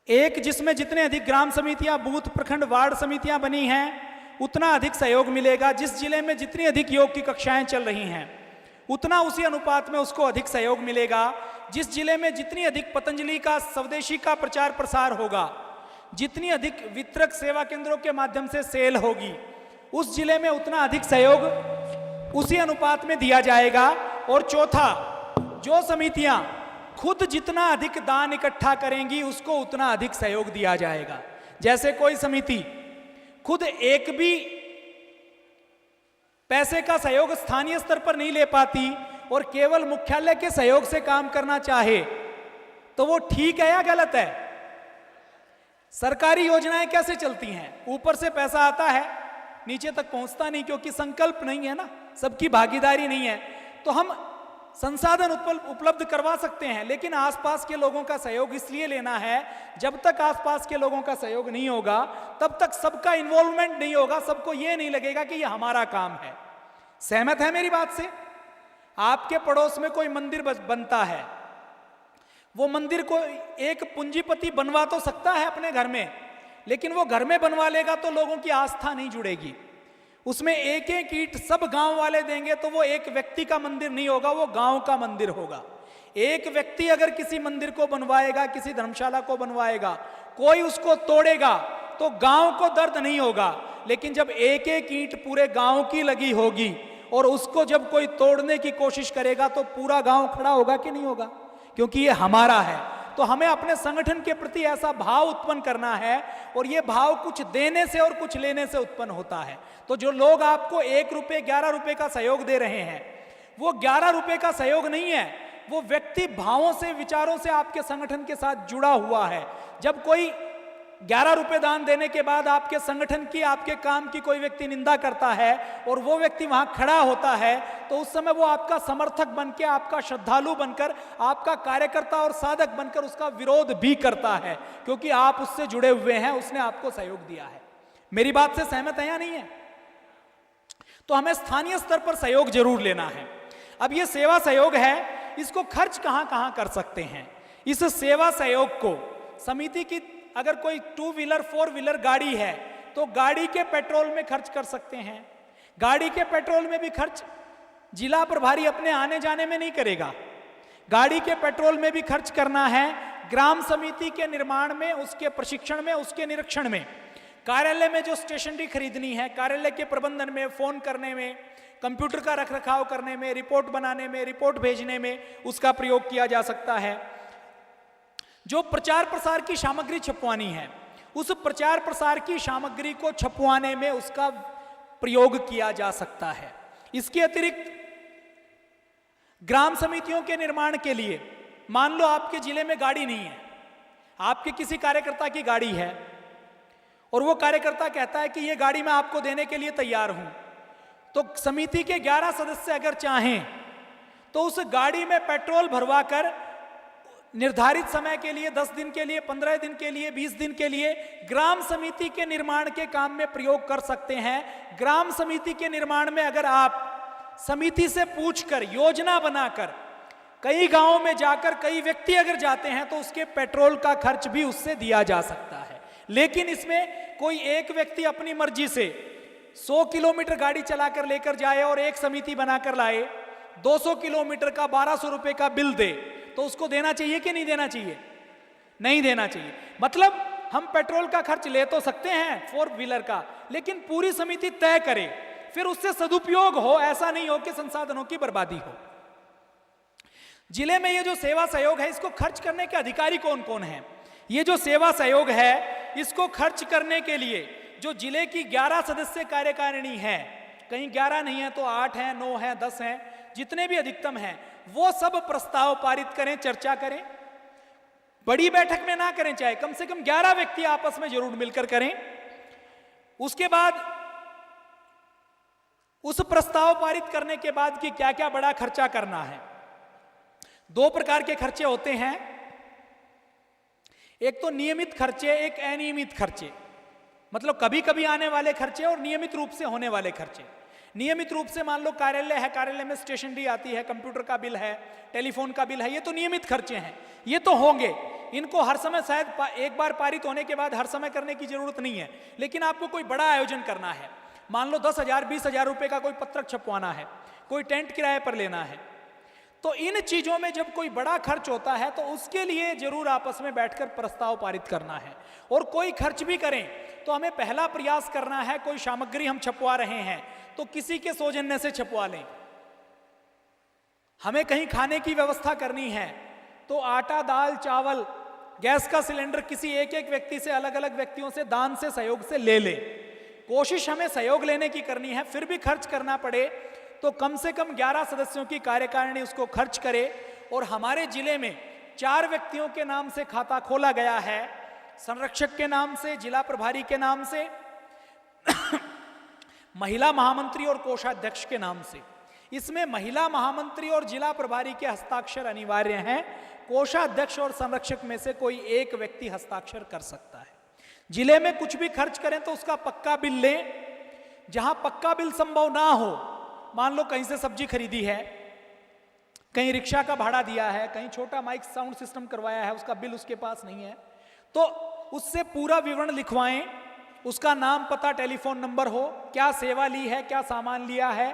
एक जिसमें जितने अधिक ग्राम समितियां, बूथ, प्रखंड, वार्ड समितियां बनी हैं उतना अधिक सहयोग मिलेगा। जिस जिले में जितनी अधिक योग की कक्षाएं चल रही हैं उतना उसी अनुपात में उसको अधिक सहयोग मिलेगा। जिस जिले में जितनी अधिक पतंजलि का, स्वदेशी का प्रचार प्रसार होगा, जितनी अधिक वितरक सेवा केंद्रों के माध्यम से सेल होगी, उस जिले में उतना अधिक सहयोग उसी अनुपात में दिया जाएगा। और चौथा, जो समितियां खुद जितना अधिक दान इकट्ठा करेंगी उसको उतना अधिक सहयोग दिया जाएगा। जैसे कोई समिति खुद एक भी पैसे का सहयोग स्थानीय स्तर पर नहीं ले पाती और केवल मुख्यालय के सहयोग से काम करना चाहे तो वो ठीक है या गलत है? सरकारी योजनाएं कैसे चलती हैं? ऊपर से पैसा आता है, नीचे तक पहुंचता नहीं, क्योंकि संकल्प नहीं है ना, सबकी भागीदारी नहीं है। तो हम संसाधन उपलब्ध करवा सकते हैं, लेकिन आसपास के लोगों का सहयोग इसलिए लेना है, जब तक आसपास के लोगों का सहयोग नहीं होगा तब तक सबका इन्वॉल्वमेंट नहीं होगा, सबको यह नहीं लगेगा कि यह हमारा काम है। सहमत है मेरी बात से? आपके पड़ोस में कोई मंदिर बनता है, वो मंदिर को एक पूंजीपति बनवा तो सकता है अपने घर में, लेकिन वो घर में बनवा लेगा तो लोगों की आस्था नहीं जुड़ेगी। उसमें एक एक ईंट सब गांव वाले देंगे तो वो एक व्यक्ति का मंदिर नहीं होगा, वो गांव का मंदिर होगा। एक व्यक्ति अगर किसी मंदिर को बनवाएगा, किसी धर्मशाला को बनवाएगा, कोई उसको तोड़ेगा तो गांव को दर्द नहीं होगा। लेकिन जब एक एक ईंट पूरे गांव की लगी होगी और उसको जब कोई तोड़ने की कोशिश करेगा तो पूरा गांव खड़ा होगा कि नहीं होगा? क्योंकि ये हमारा है। तो हमें अपने संगठन के प्रति ऐसा भाव उत्पन्न करना है, और ये भाव कुछ देने से और कुछ लेने से उत्पन्न होता है। तो जो लोग आपको 1 रुपये 11 रुपये का सहयोग दे रहे हैं, वो 11 रुपये का सहयोग नहीं है, वो व्यक्ति भावों से, विचारों से आपके संगठन के साथ जुड़ा हुआ है। जब कोई 11 रुपये दान देने के बाद आपके संगठन की, आपके काम की कोई व्यक्ति निंदा करता है और वो व्यक्ति वहां खड़ा होता है, तो उस समय वो आपका समर्थक बनकर, आपका श्रद्धालु बनकर, आपका कार्यकर्ता और साधक बनकर उसका विरोध भी करता है, क्योंकि आप उससे जुड़े हुए हैं, उसने आपको सहयोग दिया है। मेरी बात से सहमत है या नहीं है? तो हमें स्थानीय स्तर पर सहयोग जरूर लेना है। अब ये सेवा सहयोग है, इसको खर्च कहां कहां कर सकते हैं? इस सेवा सहयोग को समिति की, अगर कोई 2 व्हीलर 4 व्हीलर गाड़ी है तो गाड़ी के पेट्रोल में खर्च कर सकते हैं। गाड़ी के पेट्रोल में भी खर्च जिला प्रभारी अपने आने जाने में नहीं करेगा, गाड़ी के पेट्रोल में भी खर्च करना है ग्राम समिति के निर्माण में, उसके प्रशिक्षण में, उसके निरीक्षण में, कार्यालय में जो स्टेशनरी खरीदनी है, कार्यालय के प्रबंधन में, फोन करने में, कंप्यूटर का रखरखाव करने में, रिपोर्ट बनाने में, रिपोर्ट भेजने में उसका प्रयोग किया जा सकता है। जो प्रचार प्रसार की सामग्री छपवानी है, उस प्रचार प्रसार की सामग्री को छपवाने में उसका प्रयोग किया जा सकता है। इसके अतिरिक्त ग्राम समितियों के निर्माण के लिए, मान लो आपके जिले में गाड़ी नहीं है, आपके किसी कार्यकर्ता की गाड़ी है और वो कार्यकर्ता कहता है कि ये गाड़ी मैं आपको देने के लिए तैयार हूं, तो समिति के 11 सदस्य अगर चाहें तो उस गाड़ी में पेट्रोल भरवाकर निर्धारित समय के लिए, 10 दिन के लिए, 15 दिन के लिए, 20 दिन के लिए ग्राम समिति के निर्माण के काम में प्रयोग कर सकते हैं। ग्राम समिति के निर्माण में अगर आप समिति से पूछकर, योजना बनाकर, कई गांवों में जाकर कई व्यक्ति अगर जाते हैं तो उसके पेट्रोल का खर्च भी उससे दिया जा सकता है। लेकिन इसमें कोई एक व्यक्ति अपनी मर्जी से 100 किलोमीटर गाड़ी चलाकर लेकर जाए और एक समिति बनाकर लाए, 200 किलोमीटर का 1200 रुपए का बिल दे, तो उसको देना चाहिए कि नहीं देना चाहिए? नहीं देना चाहिए। मतलब हम पेट्रोल का खर्च ले तो सकते हैं 4 व्हीलर का, लेकिन पूरी समिति तय करे, फिर उससे सदुपयोग हो, ऐसा नहीं हो कि संसाधनों की बर्बादी हो। जिले में ये जो सेवा सहयोग है, इसको खर्च करने के अधिकारी कौन कौन हैं? ये जो सेवा सहयोग है, इसको खर्च करने के लिए जो जिले की 11 सदस्य कार्यकारिणी है, कहीं 11 नहीं है तो 8 हैं, 9 हैं, 10 हैं, जितने भी अधिकतम हैं, वो सब प्रस्ताव पारित करें, चर्चा करें। बड़ी बैठक में ना करें, चाहे कम से कम 11 व्यक्ति आपस में जरूर मिलकर करें। उसके बाद उस प्रस्ताव पारित करने के बाद कि क्या क्या बड़ा खर्चा करना है। 2 प्रकार के खर्चे होते हैं, एक तो नियमित खर्चे, एक अनियमित खर्चे, मतलब कभी कभी आने वाले खर्चे और नियमित रूप से होने वाले खर्चे। नियमित रूप से मान लो कार्यालय है, कार्यालय में स्टेशनरी आती है, कंप्यूटर का बिल है, टेलीफोन का बिल है, ये तो नियमित खर्चे हैं, ये तो होंगे। इनको हर समय शायद एक बार पारित होने के बाद हर समय करने की जरूरत नहीं है, लेकिन आपको कोई बड़ा आयोजन करना है, मान लो 10,000 20,000 रुपए का कोई पत्रक छपवाना है, कोई टेंट किराए पर लेना है, तो इन चीजों में जब कोई बड़ा खर्च होता है तो उसके लिए जरूर आपस में बैठकर प्रस्ताव पारित करना है। और कोई खर्च भी करें तो हमें पहला प्रयास करना है, कोई सामग्री हम छपवा रहे हैं तो किसी के सौजन्य से छपवा लें। हमें कहीं खाने की व्यवस्था करनी है तो आटा, दाल, चावल, गैस का सिलेंडर किसी एक एक व्यक्ति से, अलग अलग व्यक्तियों से दान से, सहयोग से ले ले। कोशिश हमें सहयोग लेने की करनी है। फिर भी खर्च करना पड़े तो कम से कम 11 सदस्यों की कार्यकारिणी उसको खर्च करे। और हमारे जिले में 4 व्यक्तियों के नाम से खाता खोला गया है, संरक्षक के नाम से, जिला प्रभारी के नाम से, महिला महामंत्री और कोषाध्यक्ष के नाम से। इसमें महिला महामंत्री और जिला प्रभारी के हस्ताक्षर अनिवार्य हैं, कोषाध्यक्ष और संरक्षक में से कोई एक व्यक्ति हस्ताक्षर कर सकता है। जिले में कुछ भी खर्च करें तो उसका पक्का बिल लें। जहां पक्का बिल संभव ना हो, मान लो कहीं से सब्जी खरीदी है, कहीं रिक्शा का भाड़ा दिया है, कहीं छोटा माइक साउंड सिस्टम करवाया है, उसका बिल उसके पास नहीं है, तो उससे पूरा विवरण लिखवाएं, उसका नाम, पता, टेलीफोन नंबर हो, क्या सेवा ली है, क्या सामान लिया है,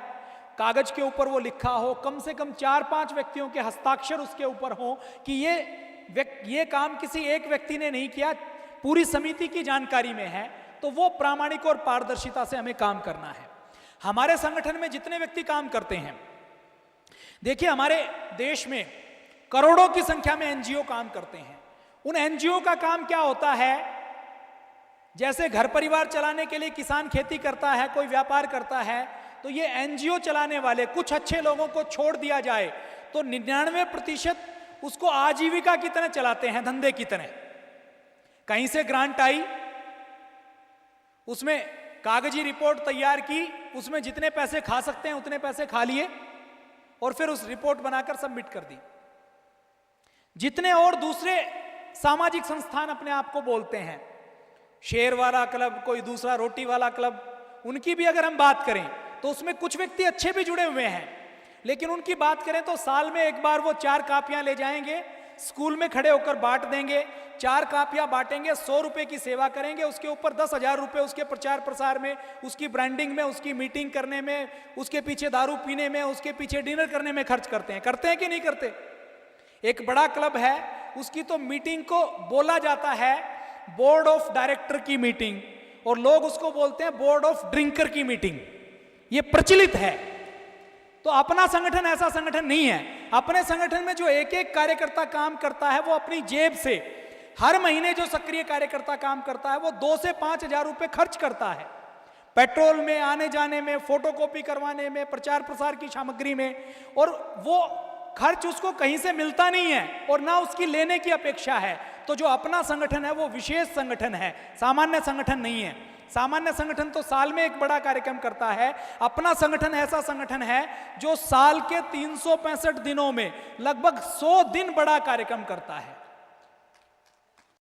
कागज के ऊपर वो लिखा हो, कम से कम 4-5 व्यक्तियों के हस्ताक्षर उसके ऊपर हो कि ये काम किसी एक व्यक्ति ने नहीं किया, पूरी समिति की जानकारी में है, तो वो प्रामाणिक और पारदर्शिता से हमें काम करना है। हमारे संगठन में जितने व्यक्ति काम करते हैं, देखिए हमारे देश में करोड़ों की संख्या में एनजीओ काम करते हैं। उन एनजीओ का काम क्या होता है, जैसे घर परिवार चलाने के लिए किसान खेती करता है, कोई व्यापार करता है, तो ये एनजीओ चलाने वाले कुछ अच्छे लोगों को छोड़ दिया जाए तो 99% उसको आजीविका की तरह चलाते हैं, धंधे की तरह। कहीं से ग्रांट आई, उसमें कागजी रिपोर्ट तैयार की, उसमें जितने पैसे खा सकते हैं उतने पैसे खा लिए और फिर उस रिपोर्ट बनाकर सबमिट कर दी। जितने और दूसरे सामाजिक संस्थान अपने आप को बोलते हैं, शेर वाला क्लब, कोई दूसरा रोटी वाला क्लब, उनकी भी अगर हम बात करें तो उसमें कुछ व्यक्ति अच्छे भी जुड़े हुए हैं, लेकिन उनकी बात करें तो साल में एक बार वो 4 कापियां ले जाएंगे, स्कूल में खड़े होकर बांट देंगे, 4 कापियां बांटेंगे, 100 रुपए की सेवा करेंगे, उसके ऊपर 10,000 रुपए उसके प्रचार प्रसार में, उसकी ब्रांडिंग में, उसकी मीटिंग करने में, उसके पीछे दारू पीने में, उसके पीछे डिनर करने में खर्च करते हैं कि नहीं करते? एक बड़ा क्लब है, उसकी तो मीटिंग को बोला जाता है बोर्ड ऑफ डायरेक्टर की मीटिंग, और लोग उसको बोलते हैं बोर्ड ऑफ ड्रिंकर की मीटिंग। ये प्रचलित है। तो अपना संगठन ऐसा संगठन नहीं है। अपने संगठन में जो एक एक कार्यकर्ता काम करता है वो अपनी जेब से हर महीने, जो सक्रिय कार्यकर्ता काम करता है वो 2 से 5,000 रुपए खर्च करता है, पेट्रोल में, आने जाने में, फोटोकॉपी करवाने में, प्रचार प्रसार की सामग्री में, और वो खर्च उसको कहीं से मिलता नहीं है और ना उसकी लेने की अपेक्षा है। तो जो अपना संगठन है वो विशेष संगठन है, सामान्य संगठन नहीं है। सामान्य संगठन तो साल में एक बड़ा कार्यक्रम करता है, अपना संगठन ऐसा संगठन है जो साल के 365 दिनों में लगभग 100 दिन बड़ा कार्यक्रम करता है।